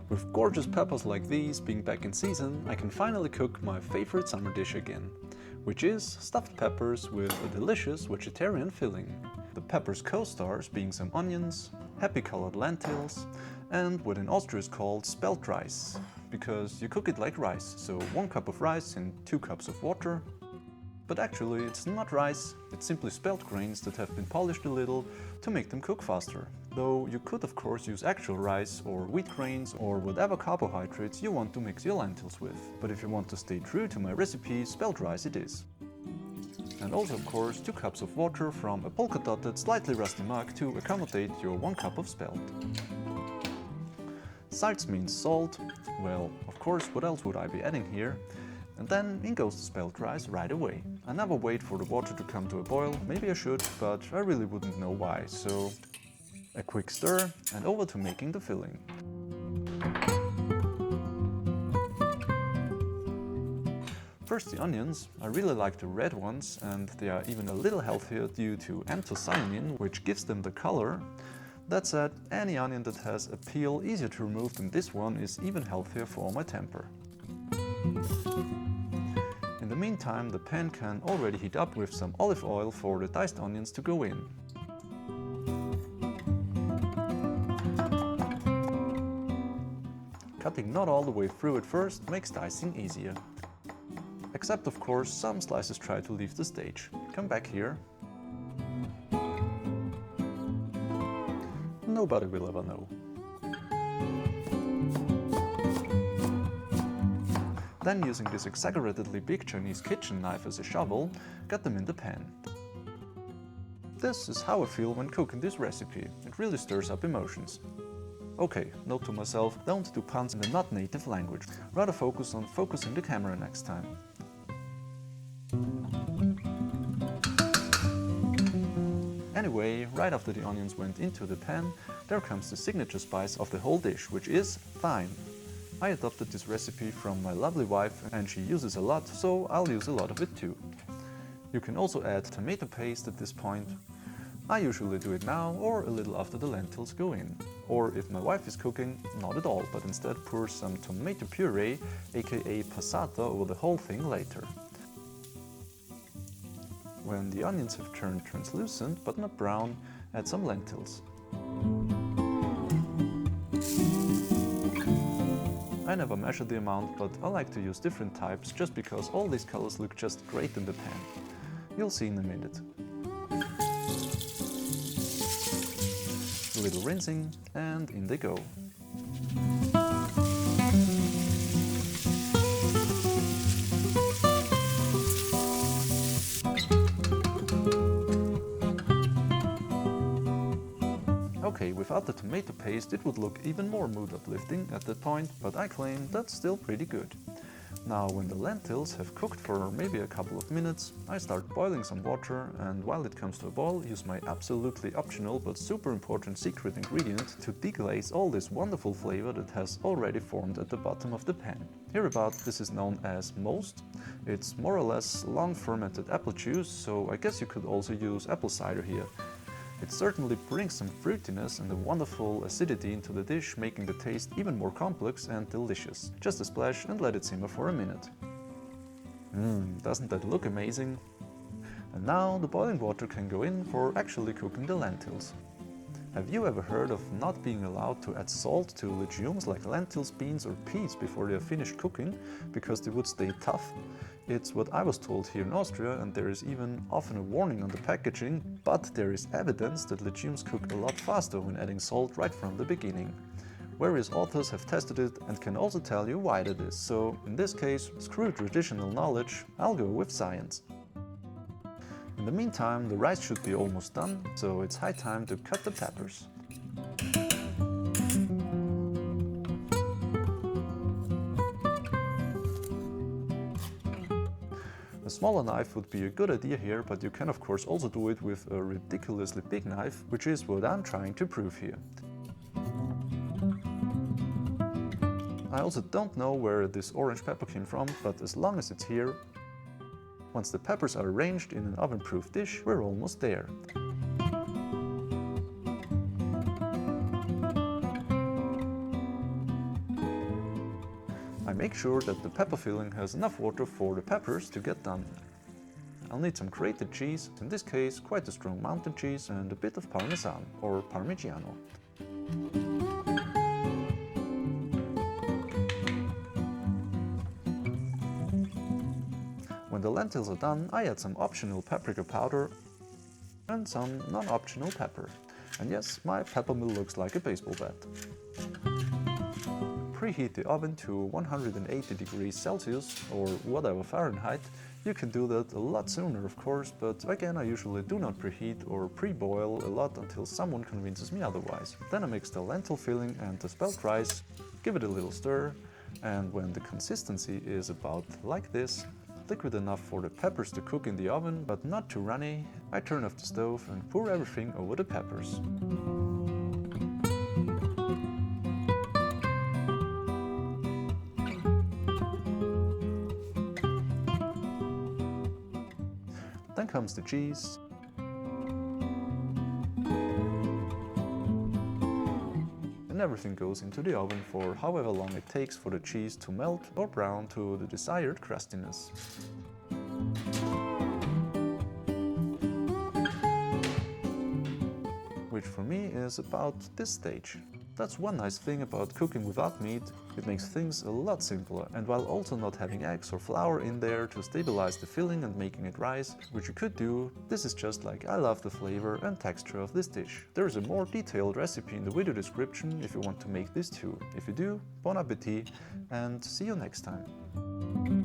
With gorgeous peppers like these being back in season, I can finally cook my favorite summer dish again, which is stuffed peppers with a delicious vegetarian filling. The peppers co-stars being some onions, happy colored lentils, and what in Austria is called spelt rice, because you cook it like rice, so 1 cup of rice in 2 cups of water. But actually it's not rice, it's simply spelt grains that have been polished a little to make them cook faster. Though you could of course use actual rice or wheat grains or whatever carbohydrates you want to mix your lentils with. But if you want to stay true to my recipe, spelt rice it is. And also of course 2 cups of water from a polka-dotted, slightly rusty mug to accommodate your 1 cup of spelt. Salz means salt. Well, of course, what else would I be adding here? And then in goes the spelt rice right away. I never wait for the water to come to a boil, maybe I should, but I really wouldn't know why, so a quick stir and over to making the filling. First the onions. I really like the red ones, and they are even a little healthier due to anthocyanin, which gives them the color. That said, any onion that has a peel easier to remove than this one is even healthier for my temper. In the meantime, the pan can already heat up with some olive oil for the diced onions to go in. Cutting not all the way through at first makes dicing easier. Except of course some slices try to leave the stage. Come back here. Nobody will ever know. Then using this exaggeratedly big Chinese kitchen knife as a shovel, get them in the pan. This is how I feel when cooking this recipe. It really stirs up emotions. Okay, note to myself, don't do puns in a not native language. Rather focus on focusing the camera next time. Anyway, right after the onions went into the pan, there comes the signature spice of the whole dish, which is thyme. I adopted this recipe from my lovely wife and she uses a lot, so I'll use a lot of it too. You can also add tomato paste at this point. I usually do it now or a little after the lentils go in. Or if my wife is cooking, not at all, but instead pour some tomato puree, aka passata, over the whole thing later. When the onions have turned translucent but not brown, add some lentils. I never measure the amount, but I like to use different types just because all these colors look just great in the pan. You'll see in a minute. A little rinsing and in they go. Okay, without the tomato paste it would look even more mood uplifting at that point, but I claim that's still pretty good. Now when the lentils have cooked for maybe a couple of minutes, I start boiling some water, and while it comes to a boil, use my absolutely optional but super important secret ingredient to deglaze all this wonderful flavor that has already formed at the bottom of the pan. Hereabout this is known as most. It's more or less long fermented apple juice, so I guess you could also use apple cider here. It certainly brings some fruitiness and a wonderful acidity into the dish, making the taste even more complex and delicious. Just a splash and let it simmer for a minute. Doesn't that look amazing? And now the boiling water can go in for actually cooking the lentils. Have you ever heard of not being allowed to add salt to legumes like lentils, beans or peas before they are finished cooking because they would stay tough? It's what I was told here in Austria, and there is even often a warning on the packaging, but there is evidence that legumes cook a lot faster when adding salt right from the beginning. Various authors have tested it and can also tell you why that is, so in this case, screw traditional knowledge, I'll go with science. In the meantime, the rice should be almost done, so it's high time to cut the peppers. A smaller knife would be a good idea here, but you can of course also do it with a ridiculously big knife, which is what I'm trying to prove here. I also don't know where this orange pepper came from, but as long as it's here, once the peppers are arranged in an oven-proof dish, we're almost there. I make sure that the pepper filling has enough water for the peppers to get done. I'll need some grated cheese, in this case quite a strong mountain cheese, and a bit of parmesan or parmigiano. When the lentils are done, I add some optional paprika powder and some non-optional pepper. And yes, my pepper mill looks like a baseball bat. Preheat the oven to 180 degrees Celsius or whatever Fahrenheit. You can do that a lot sooner, of course, but again, I usually do not preheat or pre-boil a lot until someone convinces me otherwise. Then I mix the lentil filling and the spelt rice, give it a little stir, and when the consistency is about like this, liquid enough for the peppers to cook in the oven but not too runny, I turn off the stove and pour everything over the peppers. Then comes the cheese. And everything goes into the oven for however long it takes for the cheese to melt or brown to the desired crustiness. Which for me is about this stage. That's one nice thing about cooking without meat, it makes things a lot simpler, and while also not having eggs or flour in there to stabilize the filling and making it rise, which you could do, this is just like I love the flavor and texture of this dish. There is a more detailed recipe in the video description if you want to make this too. If you do, bon appetit and see you next time.